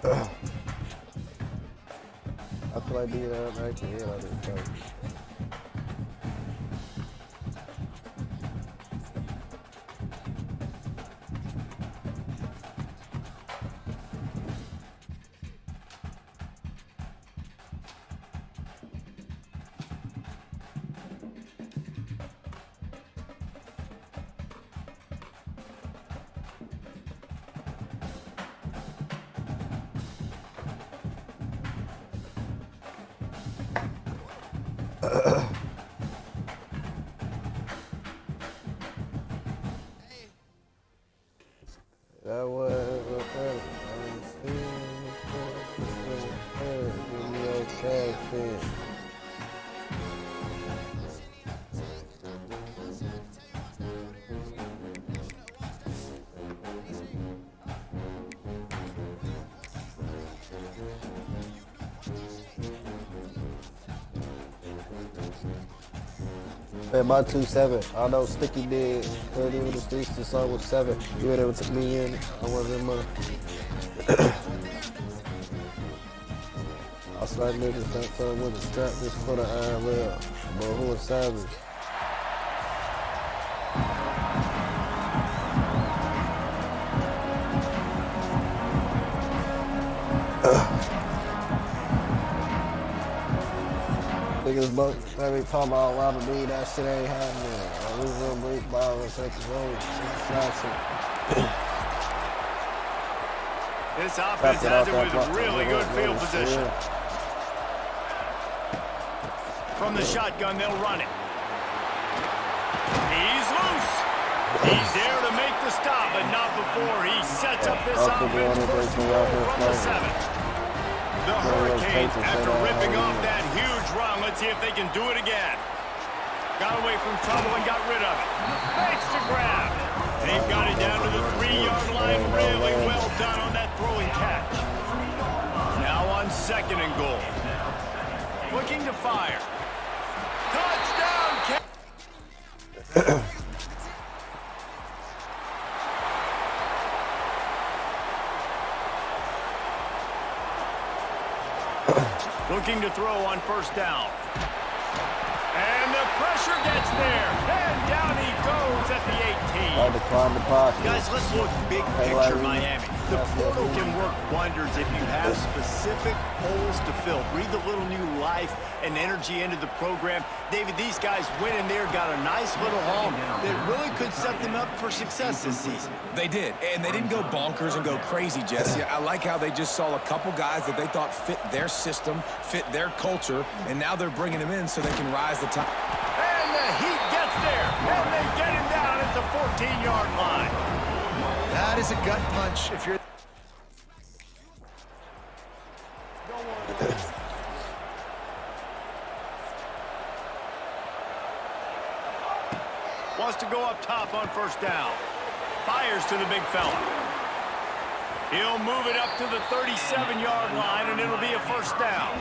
I feel like being out right to hell out of the coach. That was give me your cash in. About 2-7. I know Sticky did 30 with the streets. The song was 7. You would have took me in. I wasn't in money. I started niggas that fun with the strap just for the IRL. But who was savage? Niggas both every time I want to be that shit ain't happening. I lose a break ball and take the road. This offense has it with really good field position. From the shotgun, they'll run it. He's loose. He's there to make the stop, but not before he sets up this offense first and goal from the 7. The Hurricanes, after ripping off that huge run, let's see if they can do it again. Got away from trouble and got rid of it. Makes the grab. They've got it down to the 3-yard line. Really well done on that throwing catch. Now on 2nd and goal. Looking to fire. Touchdown! Looking to throw on 1st down. And the pressure gets there. And down he goes at the 18. Guys, let's look big picture Miami. The portal can work wonders if you have specific holes to fill. Breathe a little new life and energy into the program. David, these guys went in there, got a nice little haul that really could set them up for success this season. They did, and they didn't go bonkers and go crazy, Jesse. I like how they just saw a couple guys that they thought fit their system, fit their culture, and now they're bringing them in so they can rise the top. And the Heat gets there, and they get him down at the 14-yard line. That is a gut punch if you're... Wants to go up top on 1st down. Fires to the big fella. He'll move it up to the 37-yard line, and it'll be a 1st down.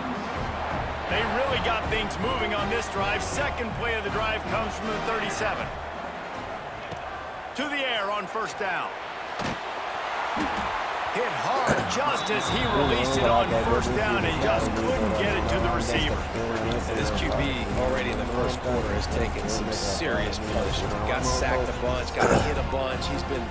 They really got things moving on this drive. 2nd play of the drive comes from the 37. To the air on 1st down. Hit hard just as he released it on 1st down and just couldn't get it to the receiver. This QB already in the 1st quarter has taken some serious punishment. Got sacked a bunch, got hit a bunch. He's been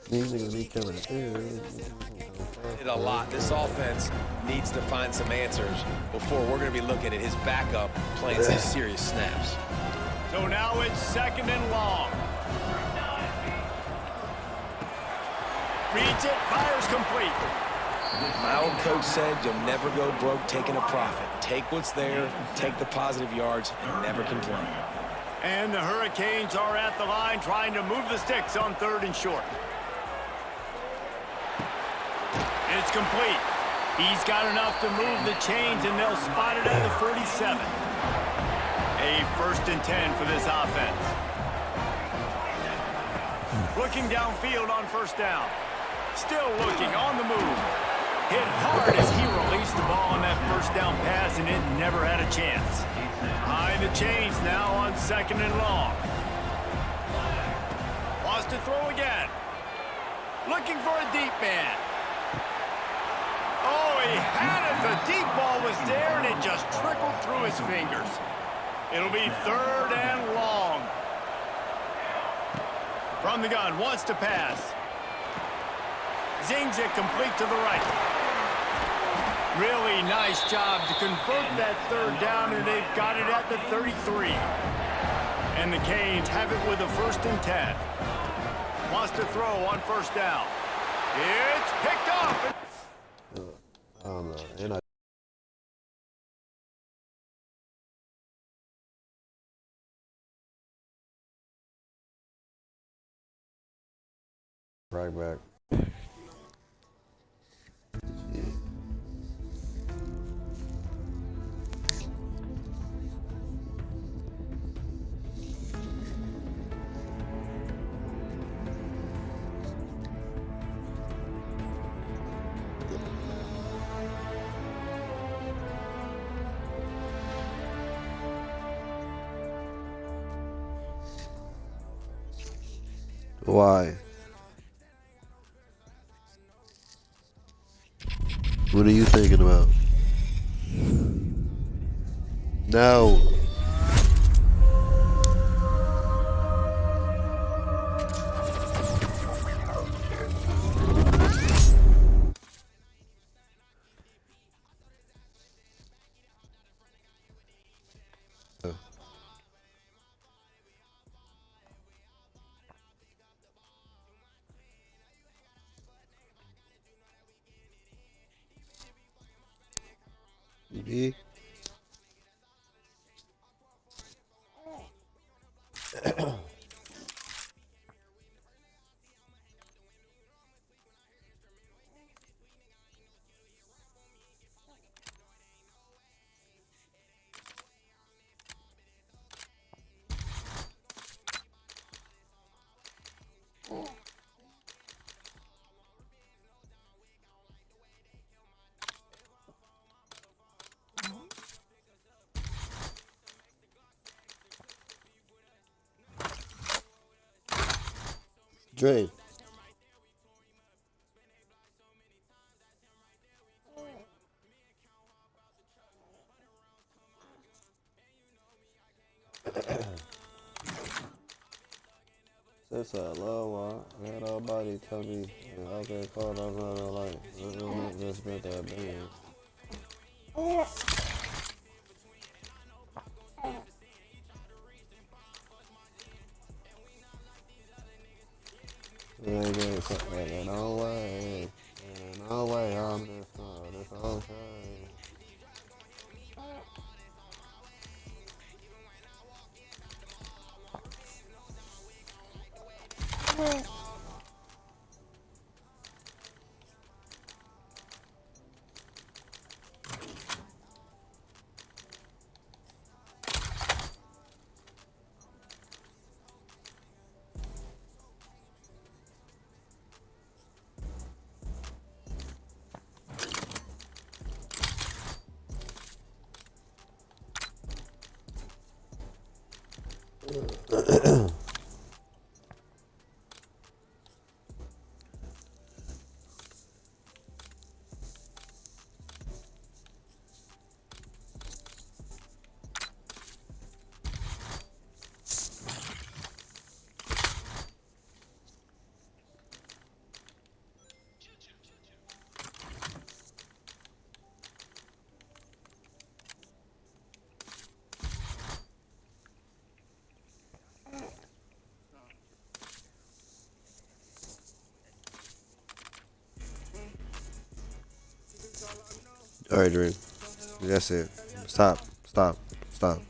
These niggas be coming through. It a lot. This offense needs to find some answers before we're going to be looking at his backup playing some serious snaps. So now it's 2nd and long. Reads it, fires complete. My old coach said you'll never go broke taking a profit. Take what's there, take the positive yards, and never complain. And the Hurricanes are at the line trying to move the sticks on 3rd and short. And it's complete. He's got enough to move the chains, and they'll spot it at the 37. A 1st and 10 for this offense. Looking downfield on 1st down. Still looking on the move. Hit hard as he released the ball on that 1st down pass, and it never had a chance. Behind the chains now on 2nd and long. Wants to throw again. Looking for a deep man. Oh, he had it. The deep ball was there, and it just trickled through his fingers. It'll be 3rd and long. From the gun, wants to pass. Zings it complete to the right. Really nice job to convert that 3rd down, and they've got it at the 33. And the Canes have it with a 1st and 10. Wants to throw on 1st down. It's picked off. I don't know. And I right back. Why? What are you thinking about? No. B. Dre. Since a little while, had nobody tell me, okay, called on another life. Just been that band. No way, no way, I'm just not, it's okay. All right, Dream. That's it. Stop. Stop. Stop.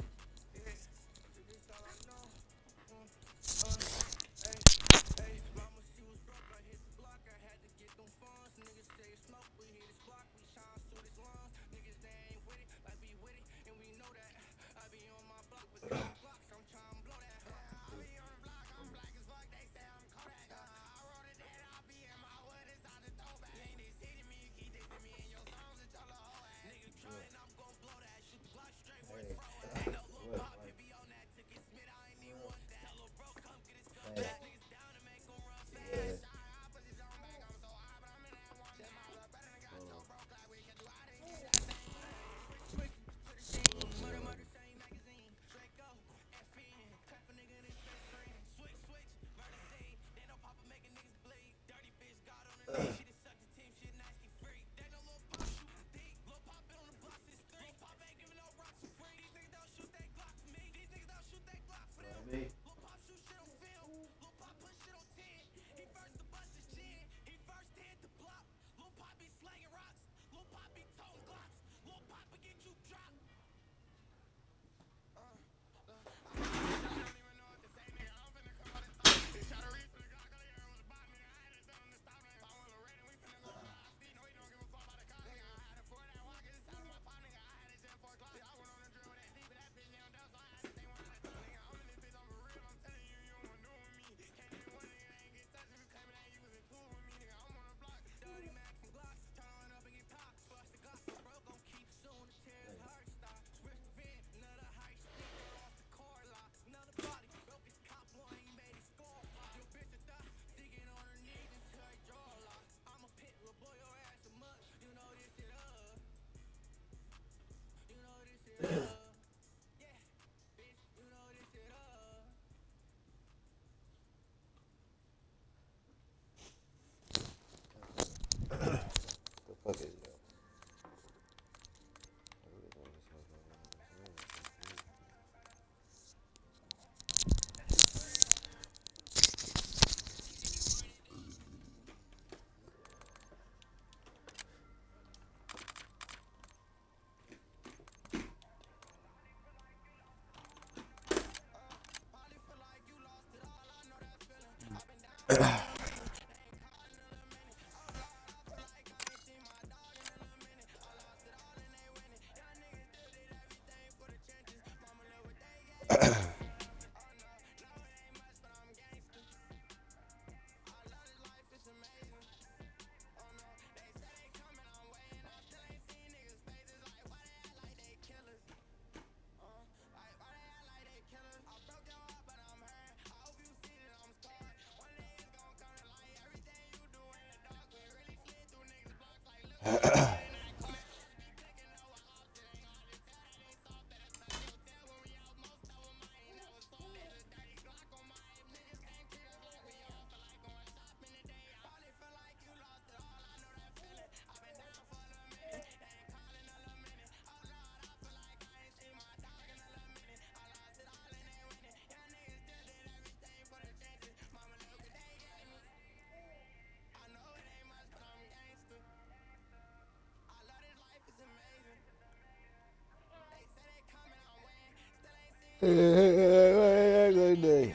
Good day.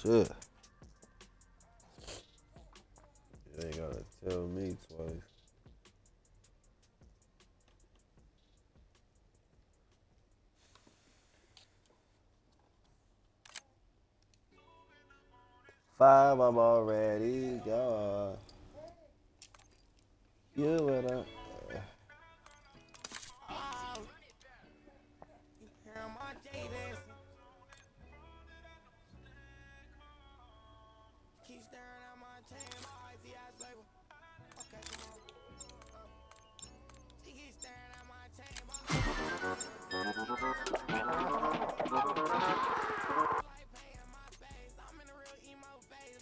Shit. You ain't gotta tell me twice. Five, I'm already gone. You and I.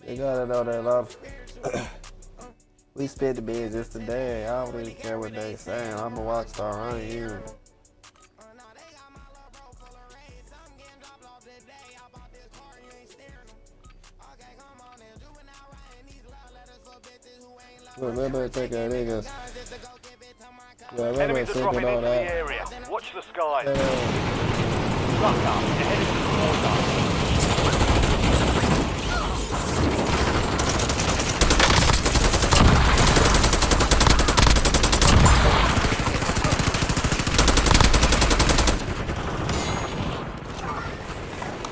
You gotta know that love. We spit the bed just today. I don't really care what they saying. I'm a rock star, I ain't you. Remember to take a niggas. Yeah, remember Enemies are thinking dropping all into the that. area. Watch the skies. Yeah. Truck up. They're headed to the war zone.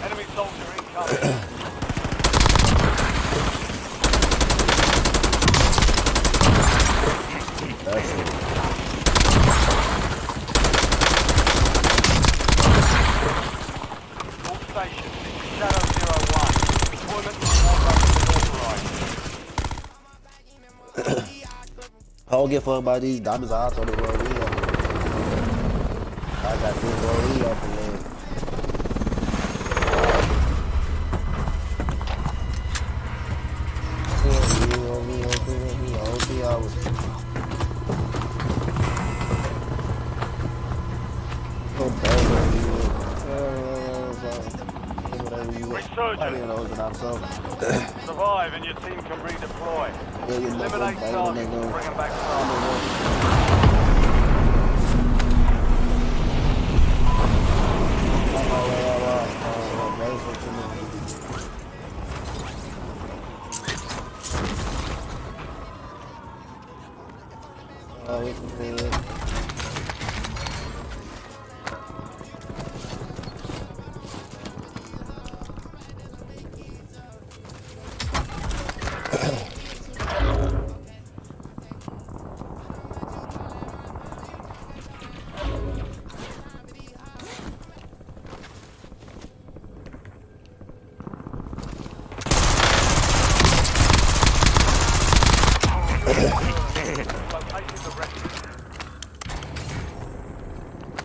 Enemy soldier incoming. That's it. All stations, this is Shadow 01. Deployment to authorized. I don't give a fuck about these diamonds. I thought they were real. I got this rollie off the leg. Survive and your team can redeploy. Eliminate targets and bring them back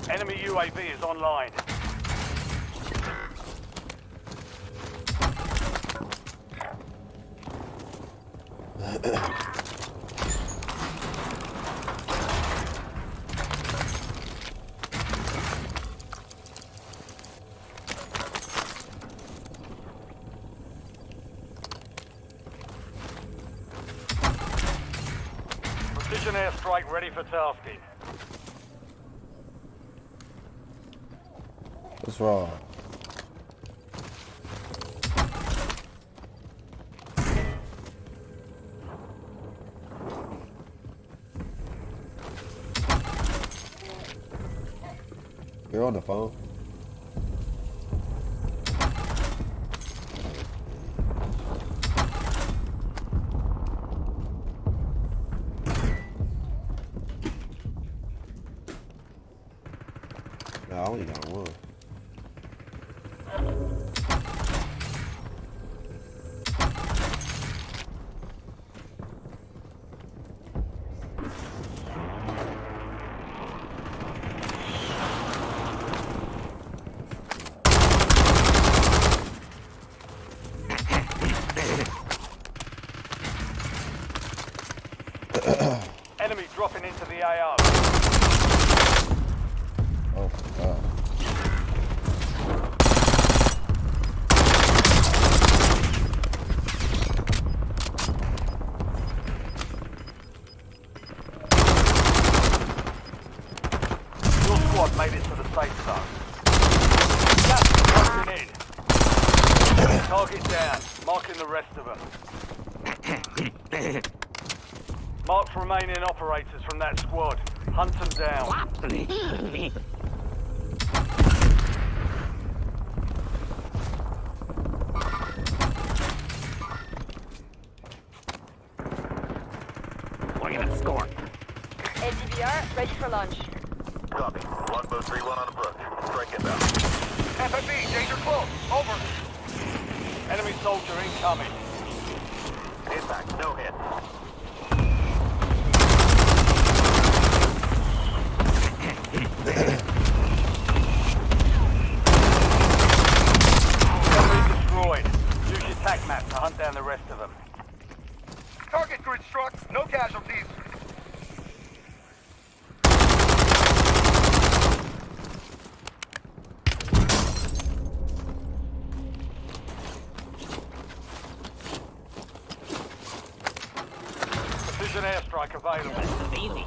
Enemy UAV is online. Precision airstrike ready for tasking. What's wrong? You're on the phone. No, I only got one. Enemy dropping into the AO. Oh my god. Your squad made it to the safe zone. Gas is closing in. Target down. Marking the rest of them. Marked remaining operators from that squad. Hunt them down. Look at the score. ADVR, ready for launch. Copy. Longbow 3-1 on approach. Strike inbound. FFB, danger close. Over. Enemy soldier incoming. Impact. No hit. Enemy destroyed. Use your TAC map to hunt down the rest of them. Target grid struck. No casualties. Precision airstrike available. Easy.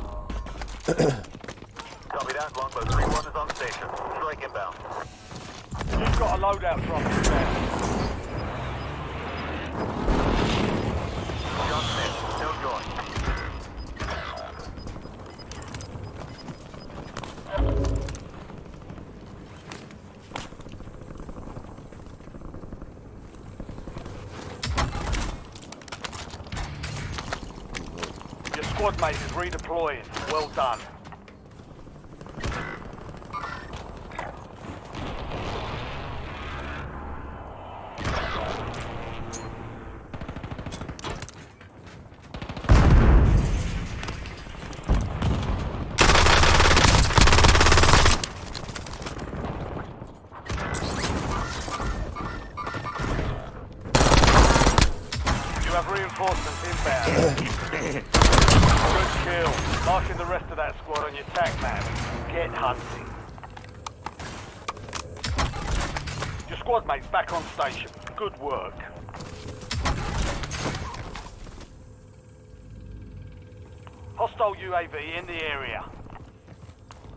loadout drop inbound. John Smith, no join. Your squad mate is redeploying. Well done. You have reinforcements inbound. Good kill. Marking the rest of that squad on your tac map. Get hunting. Your squad mate's back on station. Good work. Hostile UAV in the area.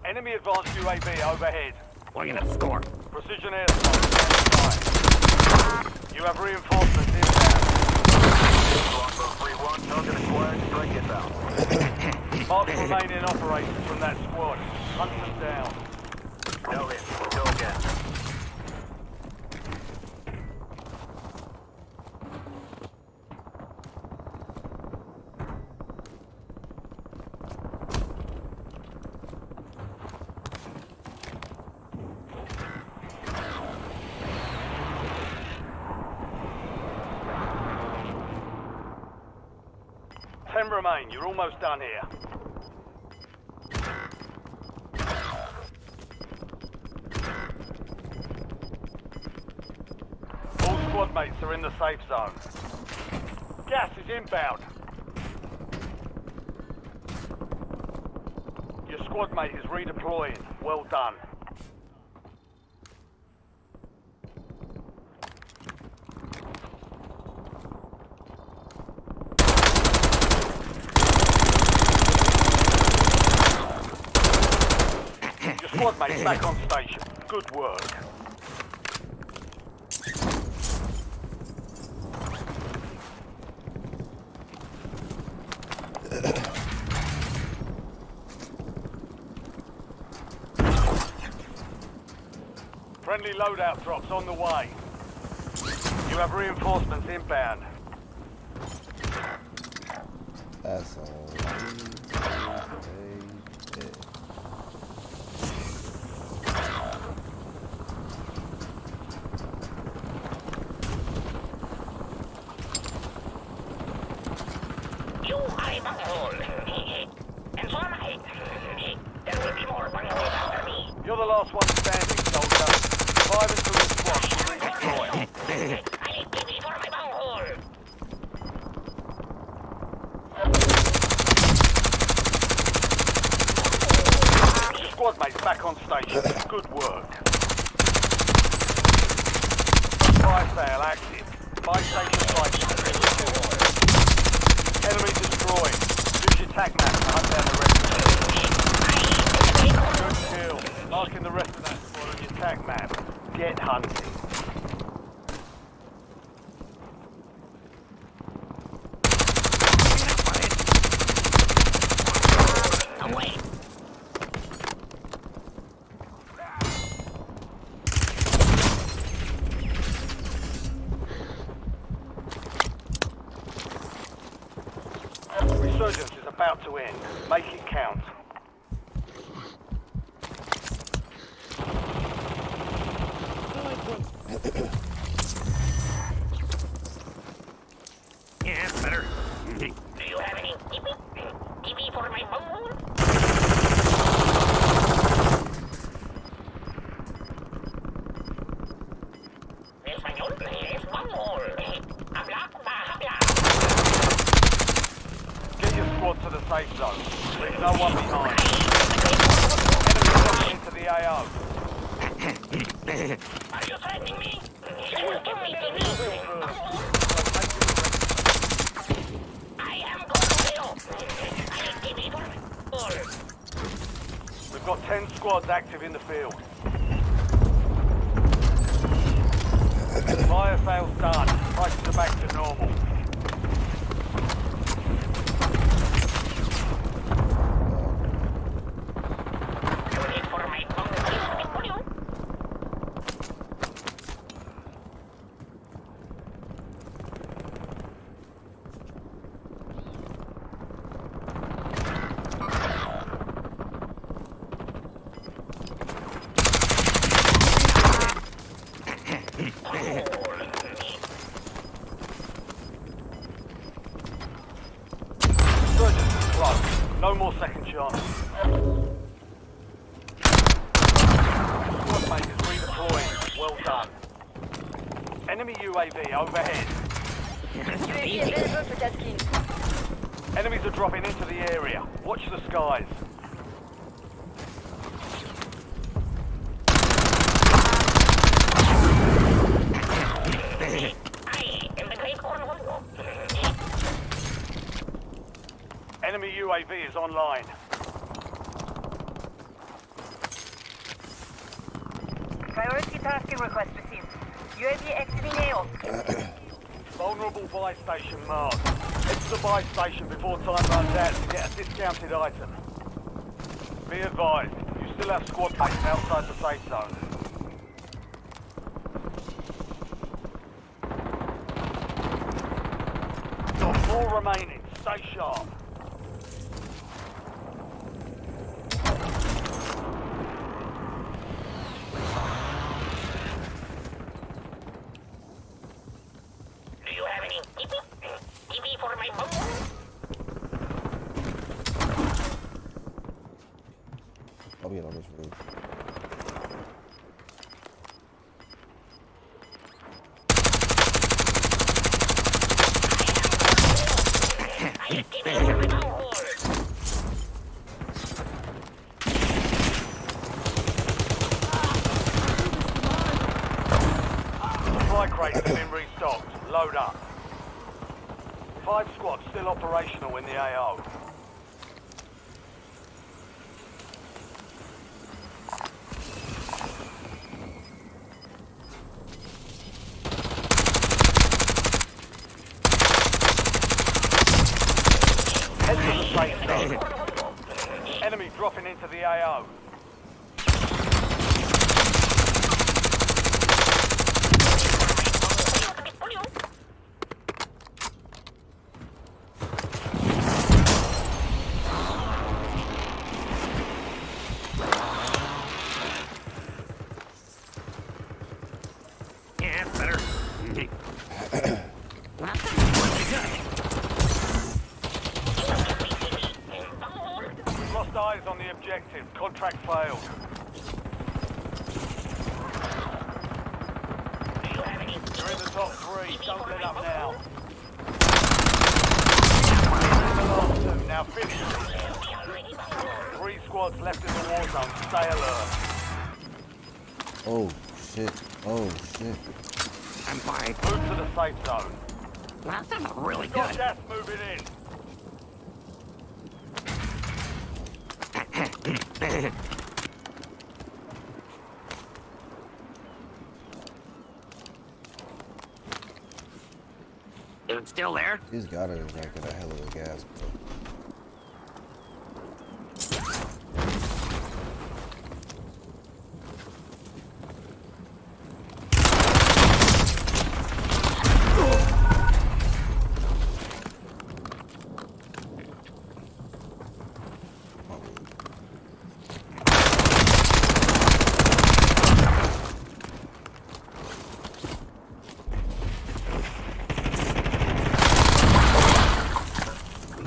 Enemy advanced UAV overhead. We're gonna score. Precision airstrike standing by. You have reinforcements inbound. Longbow 3-1, target acquired, strike inbound. Mark remaining operators from that squad. Hunt them down. No hit, go again. Ten remain. You're almost done here. All squad mates are in the safe zone. Gas is inbound. Your squad mate is redeploying. Well done. Your squad mate's back on station. Good work. Friendly loadout drops on the way. You have reinforcements inbound. That's all. You are a bunghole. And so am I. There will be more bungholes after me. You're the last one standing, soldier. Survive until your squad is redeployed. I need TV for my bunghole. Your squad mate's back on station. Good work. Fire sale active. Buy station license. Enemy destroyed. Use your tac map to hunt down the rest of them. Good kill. Marking the rest of that squad on your tac map. Get hunting. Away. Resurgence is about to end. Make it count. Yeah, that's better. Do you have any TV for my bunghole? Español, es bunghole. Habla, habla. Get your squad to the safe zone. Leave no one behind. Enemy dropping into the AO. Are you threatening me? You will give me TV. I am going to fail. I need TV for my bunghole. We've got 10 squads active in the field. sales done. Prices are back to normal. Wait for my bunker. Surgeons close. No more second chances. Squad mate is redeploying. Well done. Enemy UAV overhead. UAV available for tasking. Enemies are dropping into the area. Watch the skies. Enemy UAV is online. Priority tasking request received. UAV exiting AO. Vulnerable buy station marked. Head to the buy station before time runs out to get a discounted item. Be advised, you still have squad mates outside the safe zone. Got 4 remaining. Stay sharp. Do you have any TP for my bunker? I'll be on this roof. Supply crates have been restocked. Load up. 5 squads still operational in the AO. Head to the safe zone. Enemy dropping into the AO. Yeah, better. We've lost eyes on the objective. Contract failed. You're in the top 3. Don't let up now. You're in the last 2. Now finish. 3 squads left in the war zone. Stay alert. Oh shit. Oh shit. I'm fine. Move to the safe zone. That sounds really Got good. gas moving in. It's still there? He's got it back at a hell of a gas, bro.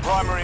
Primary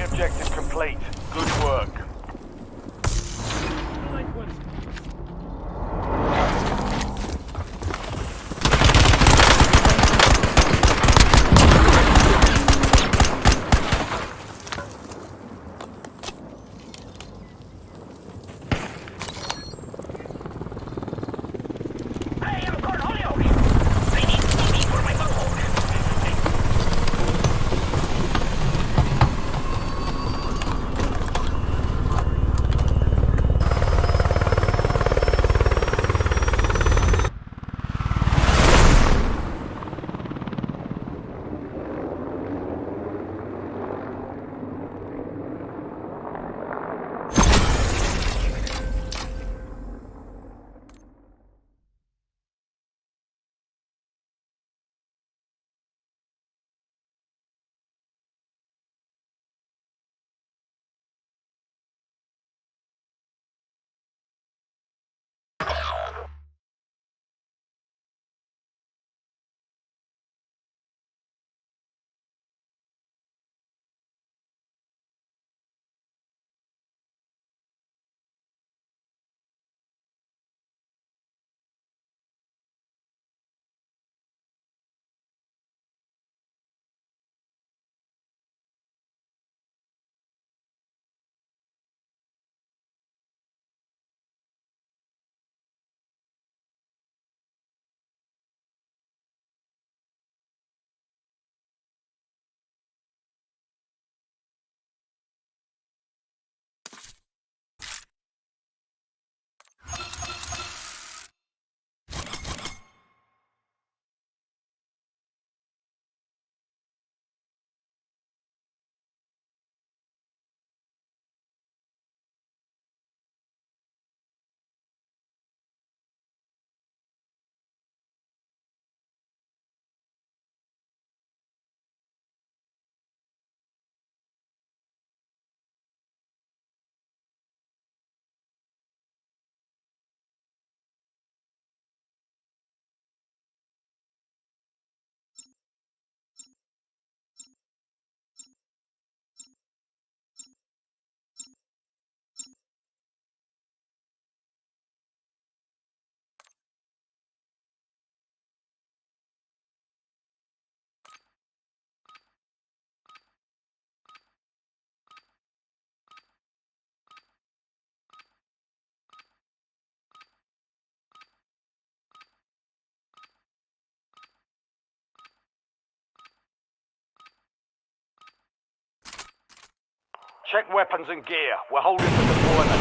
Check weapons and gear. We're holding for deployment.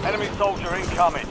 Enemy soldier incoming.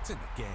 It's in the game.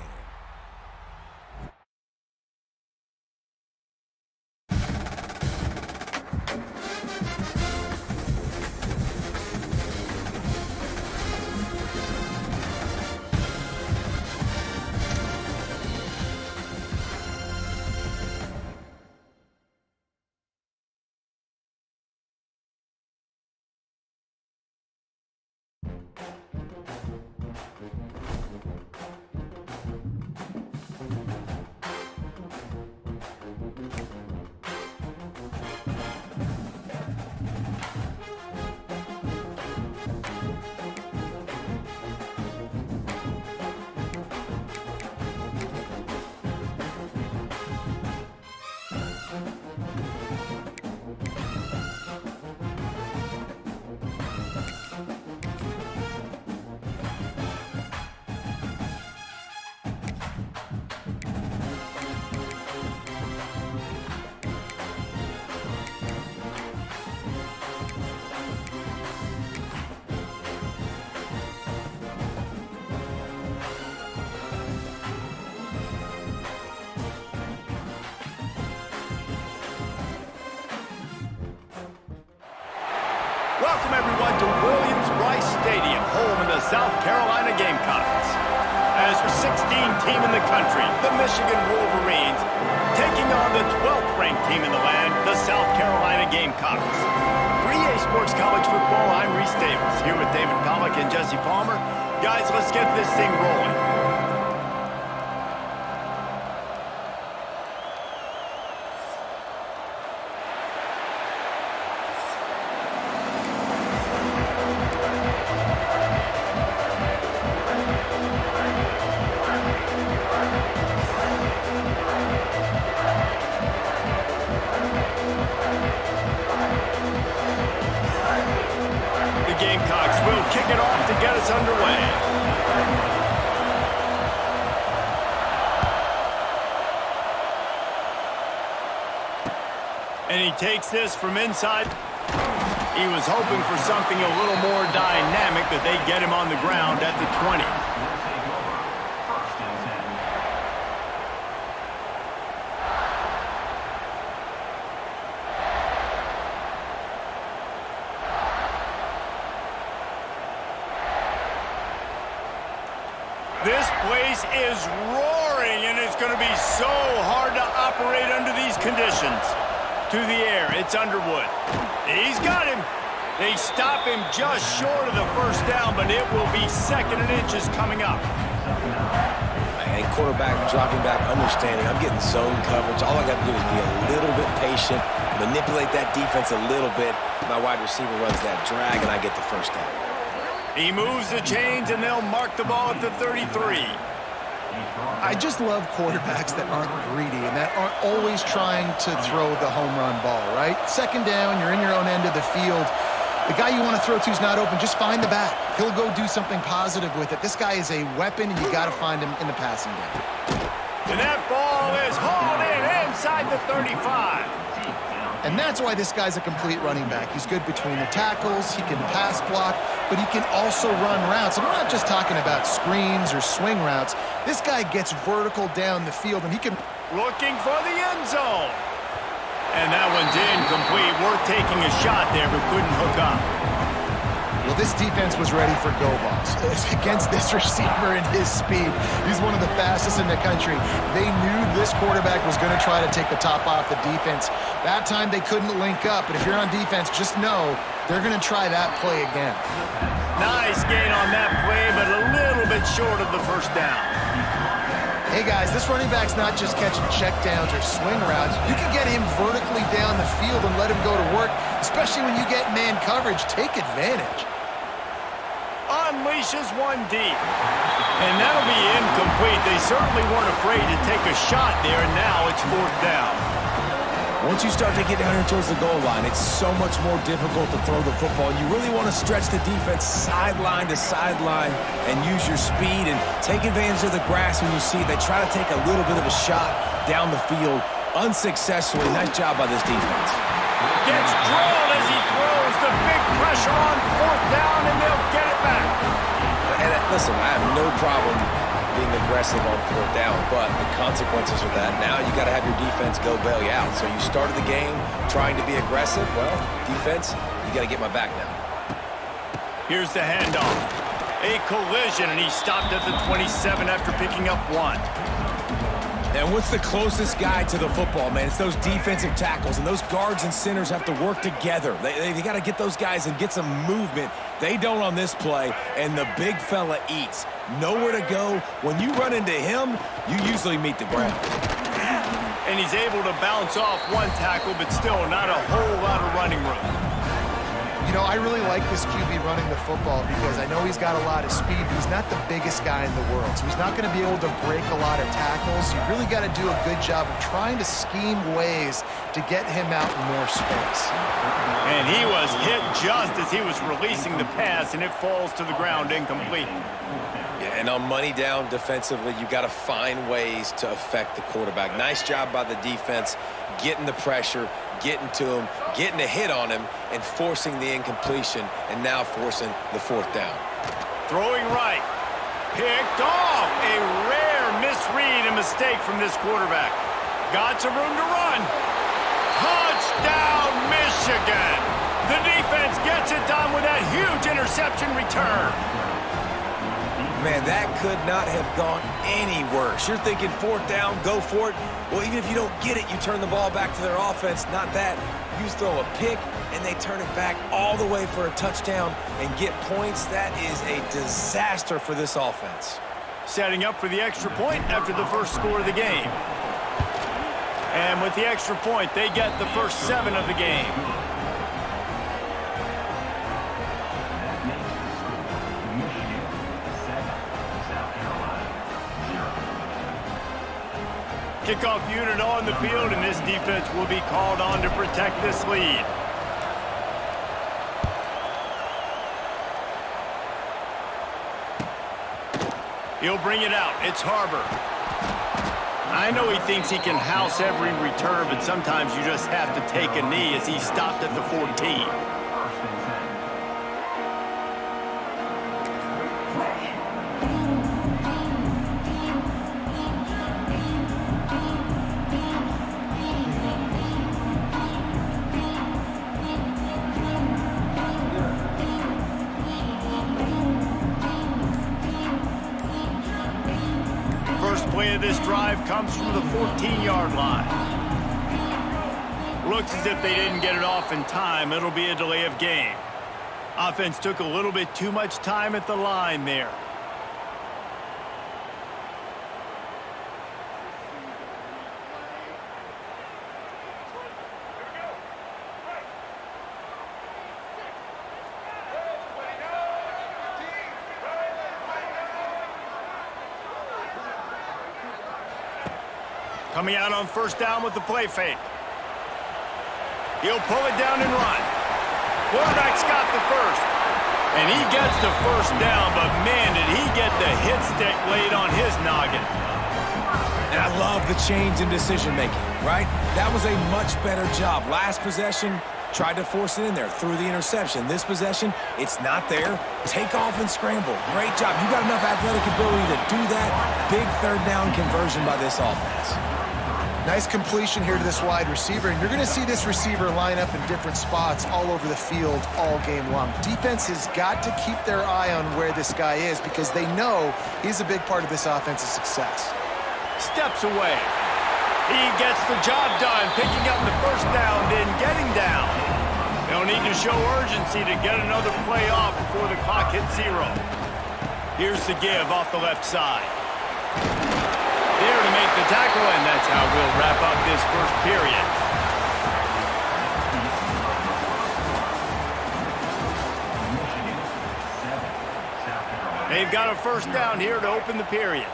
Welcome, everyone, to Williams-Brice Stadium, home of the South Carolina Gamecocks. As the 16th team in the country, the Michigan Wolverines, taking on the 12th-ranked team in the land, the South Carolina Gamecocks. For EA Sports College Football, I'm Reese Davis, here with David Pollack and Jesse Palmer. Guys, let's get this thing rolling. Gamecocks will kick it off to get us underway. And he takes this from inside. He was hoping for something a little more dynamic, that they get him on the ground at the 20. This place is roaring, and it's going to be so hard to operate under these conditions. To the air, it's Underwood. He's got him. They stop him just short of the first down, but it will be 2nd and inches coming up. And quarterback dropping back, understanding I'm getting zone coverage. All I got to do is be a little bit patient, manipulate that defense a little bit. My wide receiver runs that drag, and I get the first down. He moves the chains, and they'll mark the ball at the 33. I just love quarterbacks that aren't greedy and that aren't always trying to throw the home run ball, right? 2nd down, you're in your own end of the field. The guy you want to throw to is not open. Just find the back. He'll go do something positive with it. This guy is a weapon, and you got to find him in the passing game. And that ball is hauled in inside the 35. And that's why this guy's a complete running back. He's good between the tackles, he can pass block, but he can also run routes. And we're not just talking about screens or swing routes. This guy gets vertical down the field, and he can... Looking for the end zone. And that one's incomplete. Worth taking a shot there, but couldn't hook up. Well, this defense was ready for go balls. Against this receiver and his speed, he's one of the fastest in the country. They knew this quarterback was going to try to take the top off the defense. That time they couldn't link up, but if you're on defense, just know they're going to try that play again. Nice gain on that play, but a little bit short of the first down. Hey guys, this running back's not just catching checkdowns or swing routes. You can get him vertically down the field and let him go to work, especially when you get man coverage. Take advantage. Unleashes one deep. And that'll be incomplete. They certainly weren't afraid to take a shot there, and now it's 4th down. Once you start to get down here towards the goal line, it's so much more difficult to throw the football. You really want to stretch the defense sideline to sideline and use your speed and take advantage of the grass when you see it. They try to take a little bit of a shot down the field unsuccessfully. Nice job by this defense. Gets drilled as he throws. The big pressure on 4th down, and they'll get it back. And listen, I have no problem being aggressive on fourth down, but the consequences of that, now you got to have your defense go bail you out. So you started the game trying to be aggressive. Well, defense, you got to get my back now. Here's the handoff. A collision, and he stopped at the 27 after picking up 1. And what's the closest guy to the football, man? It's those defensive tackles, and those guards and centers have to work together. They got to get those guys and get some movement. They don't on this play, and the big fella eats. Nowhere to go. When you run into him, you usually meet the ground. And he's able to bounce off one tackle, but still not a whole lot of running room. You know, I really like this QB running the football because I know he's got a lot of speed, but he's not the biggest guy in the world. So he's not going to be able to break a lot of tackles. You really got to do a good job of trying to scheme ways to get him out in more space. And he was hit just as he was releasing the pass, and it falls to the ground incomplete. Yeah, and on money down defensively, you got to find ways to affect the quarterback. Nice job by the defense, getting the pressure, getting to him, getting a hit on him, and forcing the incompletion, and now forcing the fourth down. Throwing right. Picked off. A rare misread and mistake from this quarterback. Got some room to run. Touchdown, Michigan. The defense gets it done with that huge interception return. Man, that could not have gone any worse. You're thinking fourth down, go for it. Well, even if you don't get it, you turn the ball back to their offense. Not that. You throw a pick, and they turn it back all the way for a touchdown and get points. That is a disaster for this offense. Setting up for the extra point after the first score of the game. And with the extra point, they get the first 7 of the game. Kickoff unit on the field, and this defense will be called on to protect this lead. He'll bring it out. It's Harbor. I know he thinks he can house every return, but sometimes you just have to take a knee as he stopped at the 14. Play of this drive comes from the 14-yard line. Looks as if they didn't get it off in time. It'll be a delay of game. Offense took a little bit too much time at the line there. Coming out on first down with the play fake. He'll pull it down and run. Quarterback's got the first. And he gets the first down, but man, did he get the hit stick laid on his noggin. And I love the change in decision-making, right? That was a much better job. Last possession, tried to force it in there, threw the interception. This possession, it's not there. Take off and scramble. Great job. You got enough athletic ability to do that. Big third down conversion by this offense. Nice completion here to this wide receiver, and you're going to see this receiver line up in different spots all over the field all game long. Defense has got to keep their eye on where this guy is because they know he's a big part of this offense's success. Steps away. He gets the job done, picking up the first down, then getting down. They'll need to show urgency to get another play off before the clock hits 0. Here's the give off the left side. There to make the tackle, and that's how we'll wrap up this first period. They've got a first down here to open the period.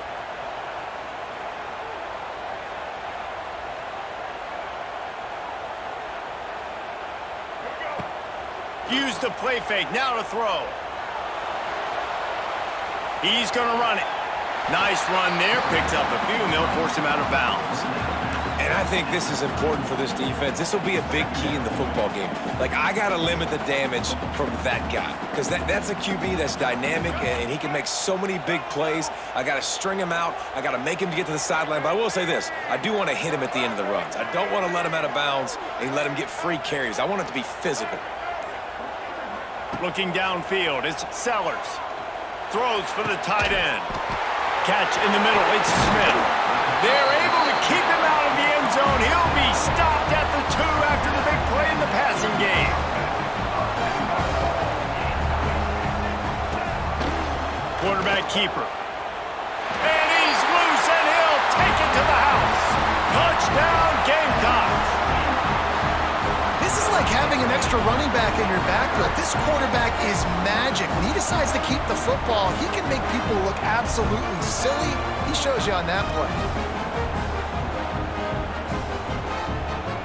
Use the play fake, now to throw. He's going to run it. Nice run there, picks up a few, and they'll force him out of bounds. And I think this is important for this defense. This will be a big key in the football game. Like, I got to limit the damage from that guy because that's a QB that's dynamic, and he can make so many big plays. I got to string him out. I got to make him get to the sideline. But I will say this. I do want to hit him at the end of the runs. I don't want to let him out of bounds and let him get free carries. I want it to be physical. Looking downfield, it's Sellers. Throws for the tight end. Catch in the middle, it's Smith. They're able to keep him out of the end zone. He'll be stopped at the 2 after the big play in the passing game. Quarterback keeper. And he's loose, and he'll take it to the house. Touchdown, Gamecocks. This is like having an extra running back in your backfield. This quarterback is magic. When he decides to keep the football, he can make people look absolutely silly. He shows you on that play.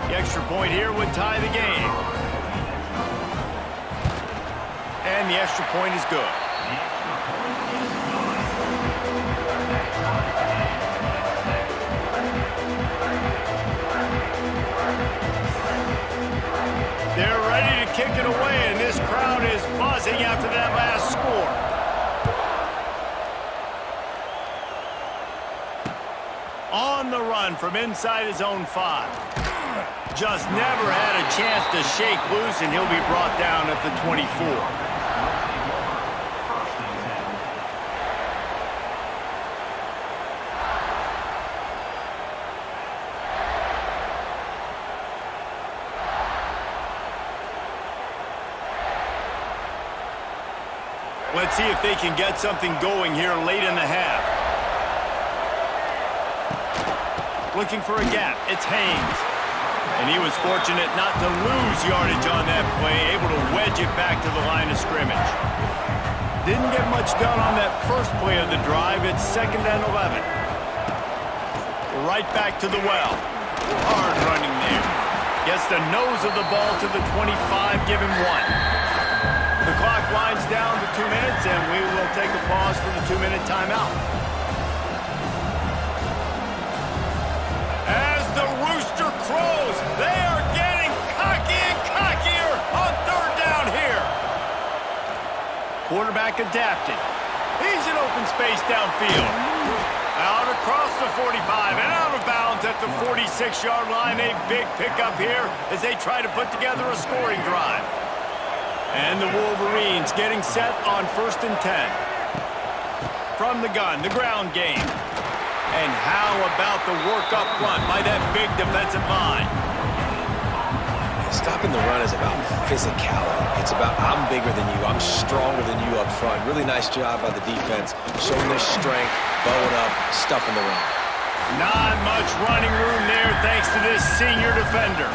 The extra point here would tie the game. And the extra point is good. They're ready to kick it away, and this crowd is buzzing after that last score. On the run from inside his own 5. Just never had a chance to shake loose, and he'll be brought down at the 24. Let's see if they can get something going here late in the half. Looking for a gap. It's Haynes. And he was fortunate not to lose yardage on that play, able to wedge it back to the line of scrimmage. Didn't get much done on that first play of the drive. It's 2nd and 11. Right back to the well. Hard running there. Gets the nose of the ball to the 25, give him 1. The clock winds down to 2 minutes, and we will take a pause for the 2-minute timeout. As the rooster crows, they are getting cocky and cockier on 3rd down here. Quarterback adapting. He's in open space downfield. Out across the 45 and out of bounds at the 46-yard line. A big pickup here as they try to put together a scoring drive. And the Wolverines getting set on 1st and 10. From the gun, the ground game. And how about the work up front by that big defensive line? Stopping the run is about physicality. It's about I'm bigger than you. I'm stronger than you up front. Really nice job by the defense. Showing their strength, bowing up, stuffing the run. Not much running room there thanks to this senior defender.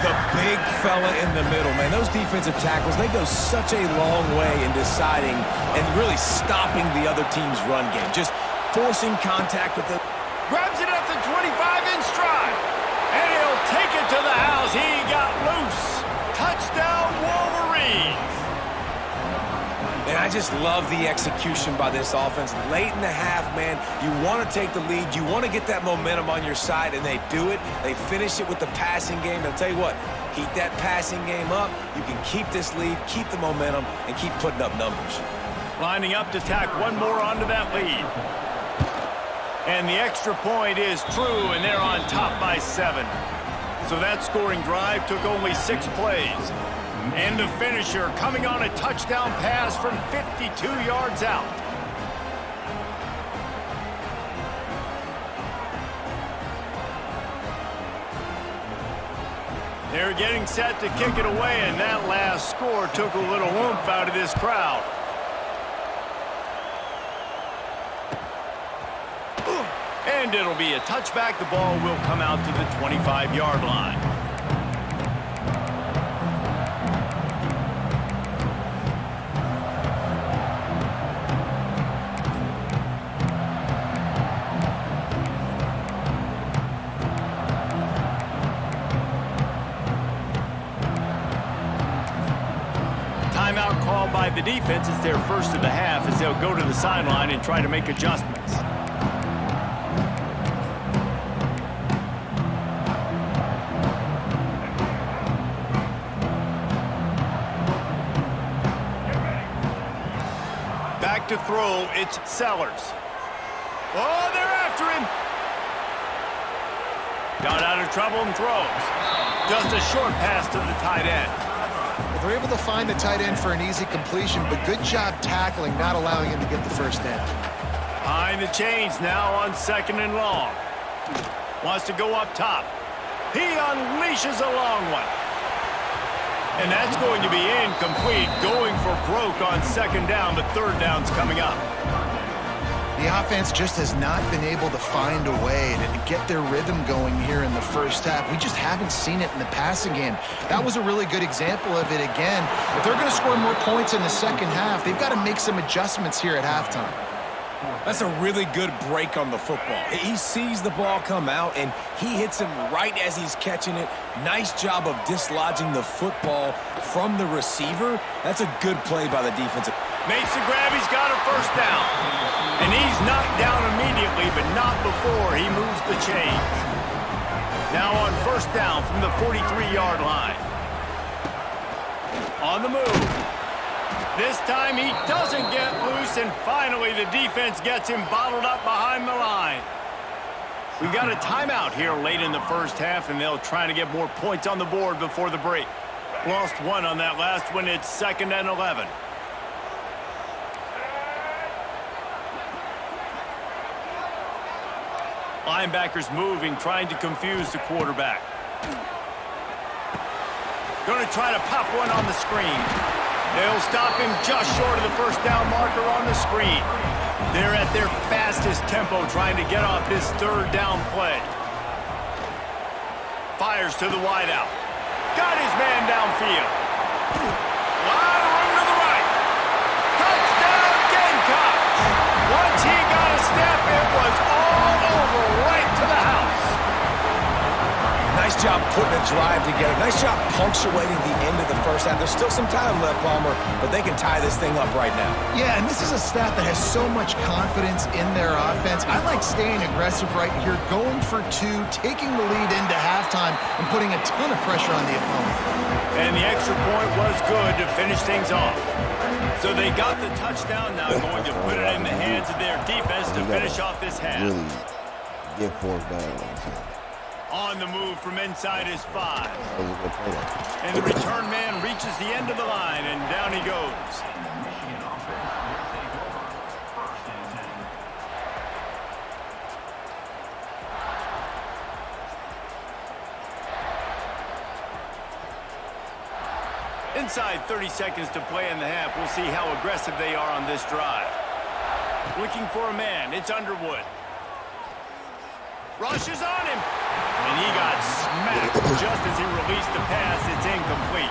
The big fella in the middle, man. Those defensive tackles, they go such a long way in deciding and really stopping the other team's run game. Just forcing contact with the... Grabs it at the 25 in stride. And he'll take it to the house. He got loose. Touchdown, Wolverines. And I just love the execution by this offense. Late in the half, man, you want to take the lead. You want to get that momentum on your side, and they do it. They finish it with the passing game. And I'll tell you what, keep that passing game up. You can keep this lead, keep the momentum, and keep putting up numbers. Lining up to tack one more onto that lead. And the extra point is true, and they're on top by 7. So that scoring drive took only 6 plays. And the finisher coming on a touchdown pass from 52 yards out. They're getting set to kick it away, and that last score took a little oomph out of this crowd. And it'll be a touchback. The ball will come out to the 25-yard line. Timeout called by the defense. It's their first of the half as they'll go to the sideline and try to make adjustments. to throw, it's Sellers. Oh, they're after him. Got out of trouble and throws. Just a short pass to the tight end. They're able to find the tight end for an easy completion, but good job tackling, not allowing him to get the first down. Behind the chains now on 2nd and long. Wants to go up top. He unleashes a long one. And that's going to be incomplete. Going for broke on 2nd down, but 3rd down's coming up. The offense just has not been able to find a way to get their rhythm going here in the first half. We just haven't seen it in the passing game. That was a really good example of it again. If they're going to score more points in the second half, they've got to make some adjustments here at halftime. That's a really good break on the football. He sees the ball come out, and he hits him right as he's catching it. Nice job of dislodging the football from the receiver. That's a good play by the defensive. Makes the grab, he's got a 1st down. And he's knocked down immediately, but not before he moves the chains. Now on 1st down from the 43-yard line. On the move. This time he doesn't get loose, and finally the defense gets him bottled up behind the line. We got a timeout here late in the first half, and they'll try to get more points on the board before the break. Lost one on that last one. It's 2nd and 11. Linebackers moving, trying to confuse the quarterback. Going to try to pop one on the screen. They'll stop him just short of the 1st down marker on the screen. They're at their fastest tempo trying to get off this 3rd down play. Fires to the wideout. Got his man downfield. Lot of room to the right. Touchdown Gamecocks. Once he got a step, it was all over right to the house. Nice job putting a drive together. Nice job punctuating the end of the first half. There's still some time left, Palmer, but they can tie this thing up right now. Yeah, and this is a staff that has so much confidence in their offense. I like staying aggressive right here, going for 2, taking the lead into halftime, and putting a ton of pressure on the opponent. And the extra point was good to finish things off. So they got the touchdown, now going to put it in the hands of their defense to finish off this half. Really get 4th down. On the move from inside his 5. And the return man reaches the end of the line, and down he goes. Inside 30 seconds to play in the half. We'll see how aggressive they are on this drive. Looking for a man. It's Underwood. Rushes on him. And he got smacked just as he released the pass. It's incomplete.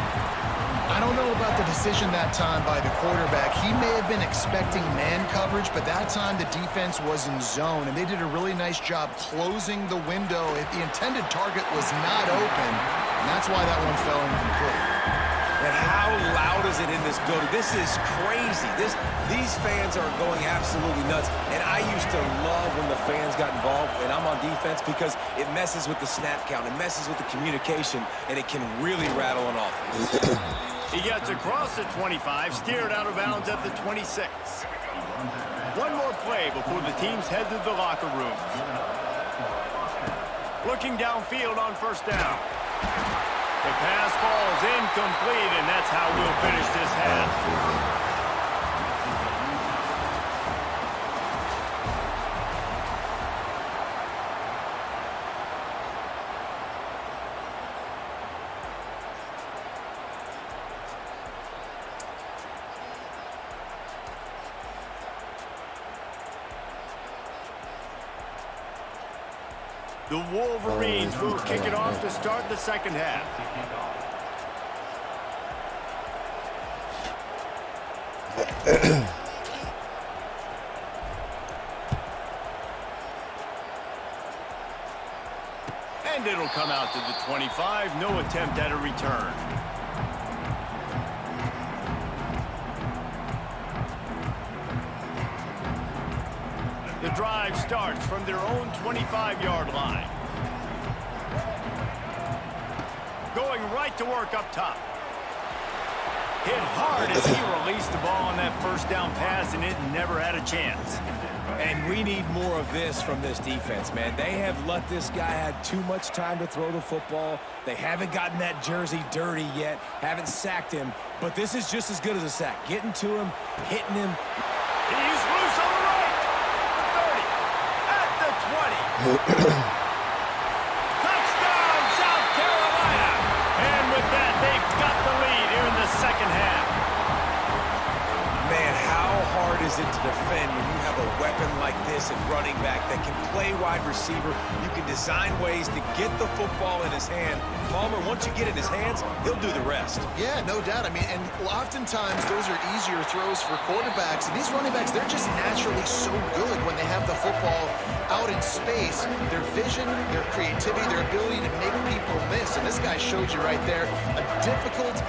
I don't know about the decision that time by the quarterback. He may have been expecting man coverage, but that time the defense was in zone, and they did a really nice job closing the window. The intended target was not open, and that's why that one fell incomplete. And how loud is it in this building? This is crazy. These fans are going absolutely nuts. And I used to love when the fans got involved, and I'm on defense, because it messes with the snap count. It messes with the communication, and it can really rattle an offense. He gets across the 25, steered out of bounds at the 26. One more play before the teams head to the locker rooms. Looking downfield on 1st down. The pass falls incomplete, and that's how we'll finish this half. The Wolverines will kick it off to start the second half. And it'll come out to the 25. No attempt at a return. The drive starts from their own 25-yard line. Going right to work up top. Hit hard as he released the ball on that first down pass, and it never had a chance. And we need more of this from this defense, man. They have let this guy have too much time to throw the football. They haven't gotten that jersey dirty yet, haven't sacked him. But this is just as good as a sack. Getting to him, hitting him. He's loose on the right. The 30, at the 20. Touchdown, South Carolina. And with that, they've got the lead here in the second half. Man, how hard is it to defend when you have a weapon like this at running back that can play wide receiver? You can design ways to get the football in his hand. Palmer, once you get it in his hands, he'll do the rest. Yeah, no doubt. I mean, and oftentimes those are easier throws for quarterbacks. And these running backs, they're just naturally so good when they have the football out in space. Their vision, their creativity, their ability to make people miss. And this guy showed you right there, a difficult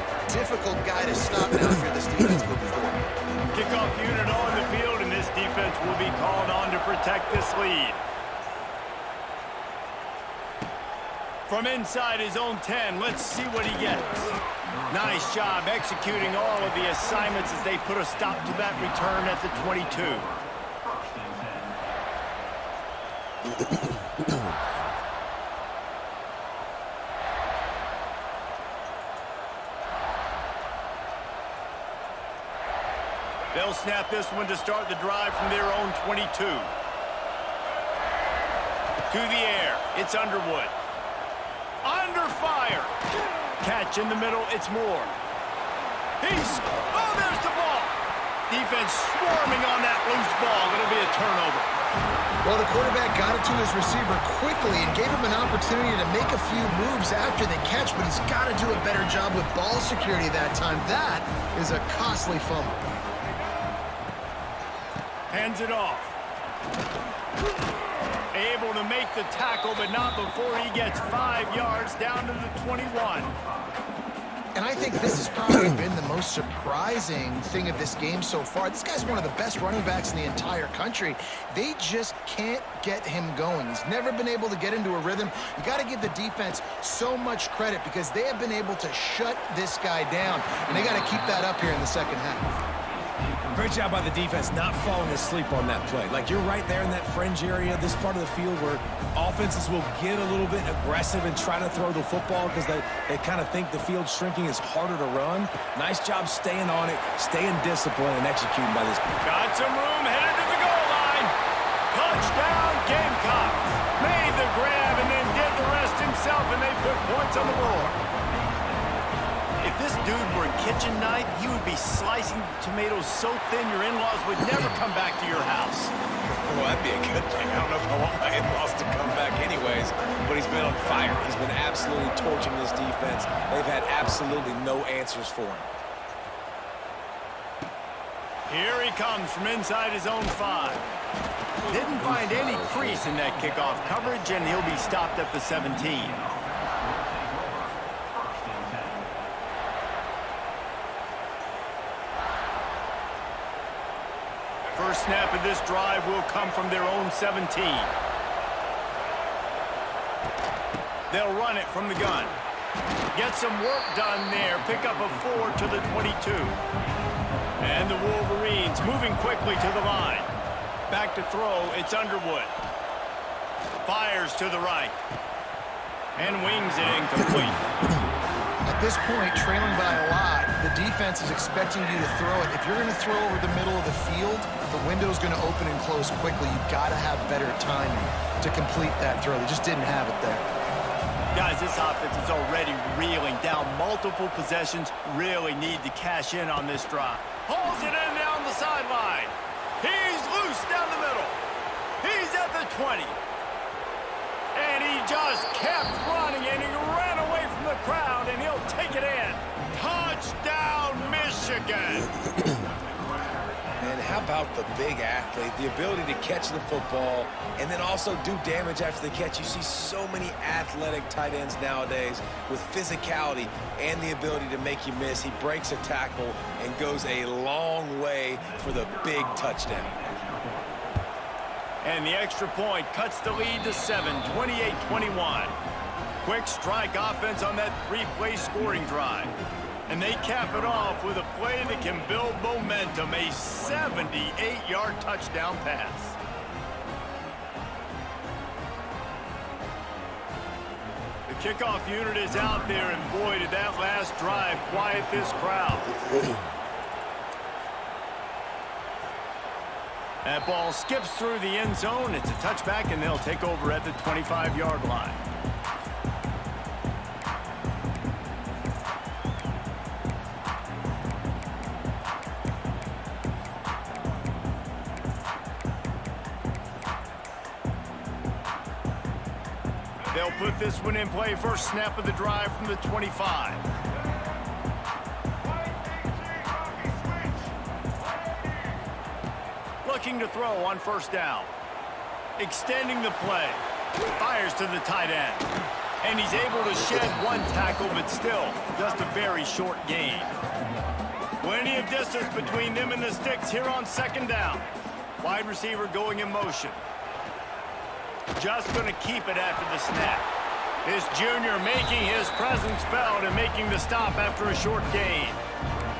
guy to stop now if you're this defense moving forward. Kickoff unit on the field, and this defense will be called on to protect this lead. From inside his own 10, let's see what he gets. Nice job executing all of the assignments as they put a stop to that return at the 22. They'll snap this one to start the drive from their own 22. To the air, it's Underwood. Under fire. Catch in the middle, it's Moore. There's the ball. Defense swarming on that loose ball. It'll be a turnover. Well, the quarterback got it to his receiver quickly and gave him an opportunity to make a few moves after the catch, but he's got to do a better job with ball security that time. That is a costly fumble. Hands it off. Able to make the tackle, but not before he gets 5 yards down to the 21. And I think this has probably been the most surprising thing of this game so far. This guy's one of the best running backs in the entire country. They just can't get him going. He's never been able to get into a rhythm. You got to give the defense so much credit because they have been able to shut this guy down, and they got to keep that up here in the second half. Great job by the defense not falling asleep on that play. Like, you're right there in that fringe area, this part of the field where offenses will get a little bit aggressive and try to throw the football because they kind of think the field's shrinking is harder to run. Nice job staying on it, staying disciplined, and executing by this. Got some room, headed to the goal line. Touchdown, Gamecocks. Made the grab and then did the rest himself, and they put points on the board. If this dude were a kitchen knife, you would be slicing tomatoes so thin your in-laws would never come back to your house. Well, that'd be a good thing. I don't know if I want my in-laws to come back anyways, but he's been on fire. He's been absolutely torching this defense. They've had absolutely no answers for him. Here he comes from inside his own 5. Didn't find any crease in that kickoff coverage, and he'll be stopped at the 17. First snap of this drive will come from their own 17. They'll run it from the gun. Get some work done there. Pick up a 4 to the 22. And the Wolverines moving quickly to the line. Back to throw, it's Underwood. Fires to the right. And wings it incomplete. At this point, trailing by a lot, the defense is expecting you to throw it. If you're going to throw over the middle of the field, the window's going to open and close quickly. You've got to have better timing to complete that throw. They just didn't have it there. Guys, this offense is already reeling down multiple possessions. Really need to cash in on this drive. Hauls it in down the sideline. He's loose down the middle. He's at the 20. And he just kept running, and he ran away from the crowd, and he'll take it in. Touchdown, Michigan! And how about the big athlete, the ability to catch the football and then also do damage after the catch. You see so many athletic tight ends nowadays with physicality and the ability to make you miss. He breaks a tackle and goes a long way for the big touchdown. And the extra point cuts the lead to 7, 28-21. Quick strike offense on that 3-play scoring drive. And they cap it off with a play that can build momentum, a 78-yard touchdown pass. The kickoff unit is out there, and boy, did that last drive quiet this crowd. That ball skips through the end zone. It's a touchback, and they'll take over at the 25-yard line. They'll put this one in play. First snap of the drive from the 25. Looking to throw on first down. Extending the play. Fires to the tight end. And he's able to shed one tackle, but still just a very short gain. Plenty of distance between them and the sticks here on second down. Wide receiver going in motion. Just going to keep it after the snap. This junior making his presence felt and making the stop after a short gain.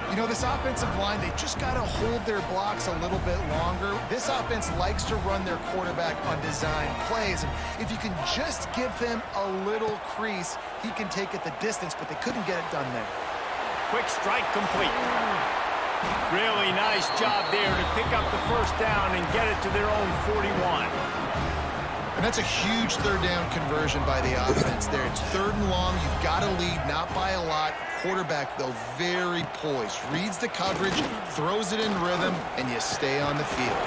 You know, this offensive line, they just got to hold their blocks a little bit longer. This offense likes to run their quarterback on design plays. And if you can just give him a little crease, he can take it the distance, but they couldn't get it done there. Quick strike complete. Really nice job there to pick up the first down and get it to their own 41. And that's a huge third down conversion by the offense there. It's 3rd and long. You've got to lead, not by a lot. Quarterback, though, very poised. Reads the coverage, throws it in rhythm, and you stay on the field.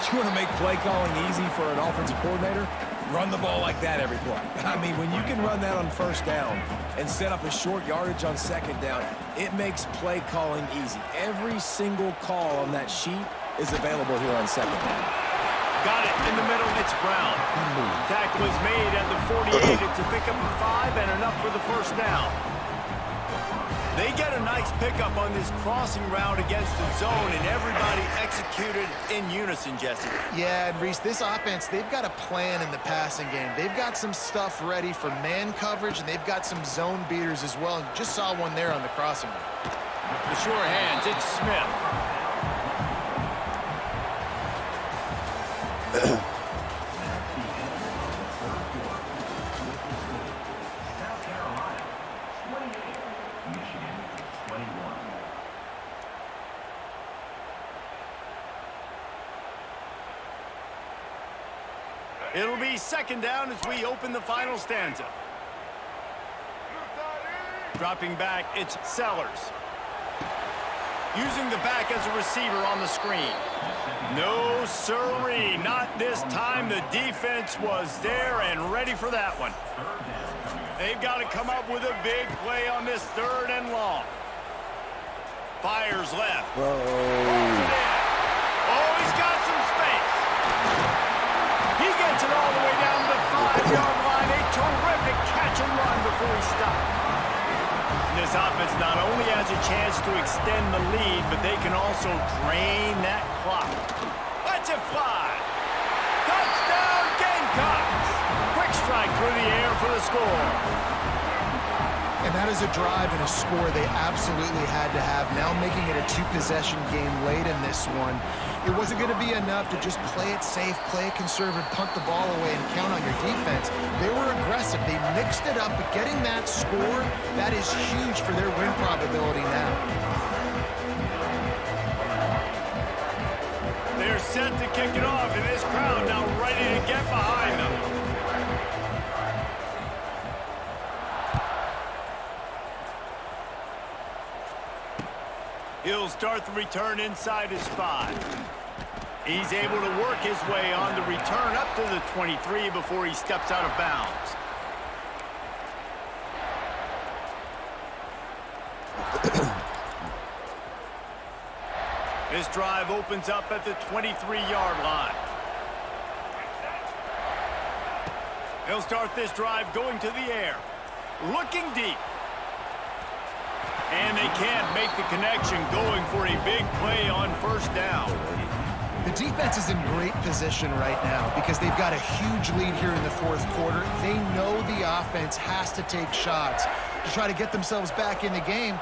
You want to make play calling easy for an offensive coordinator? Run the ball like that every play. I mean, when you can run that on first down and set up a short yardage on second down, it makes play calling easy. Every single call on that sheet is available here on second down. Got it in the middle. It's Brown. Tackle is made at the 48. It's a pickup of 5 and enough for the first down. They get a nice pickup on this crossing route against the zone, and everybody executed in unison, Jesse. Yeah, and Reese, this offense, they've got a plan in the passing game. They've got some stuff ready for man coverage, and they've got some zone beaters as well. And just saw one there on the crossing route. The sure hands. It's Smith. It'll be second down as we open the final stanza. Dropping back, it's Sellers. Using the back as a receiver on the screen. No sirree, not this time. The defense was there and ready for that one. They've got to come up with a big play on this 3rd and long. Fires left. Oh, he's got some space. He gets it all the way down to the 5-yard line. A terrific catch and run before he stopped. This offense not only has a chance to extend the lead, but they can also drain that clock. Let's it fly. Touchdown, Gamecocks. Quick strike through the air for the score. And that is a drive and a score they absolutely had to have. Now making it a 2-possession game late in this one. It wasn't going to be enough to just play it safe, play it conservative, punt the ball away, and count on your defense. They were aggressive. They mixed it up, but getting that score, that is huge for their win probability now. They're set to kick it off, and this crowd now ready to get behind them. He'll start the return inside his 5. He's able to work his way on the return up to the 23 before he steps out of bounds. This drive opens up at the 23-yard line. He'll start this drive going to the air. Looking deep. And they can't make the connection, going for a big play on first down. The defense is in great position right now because they've got a huge lead here in the 4th quarter. They know the offense has to take shots to try to get themselves back in the game.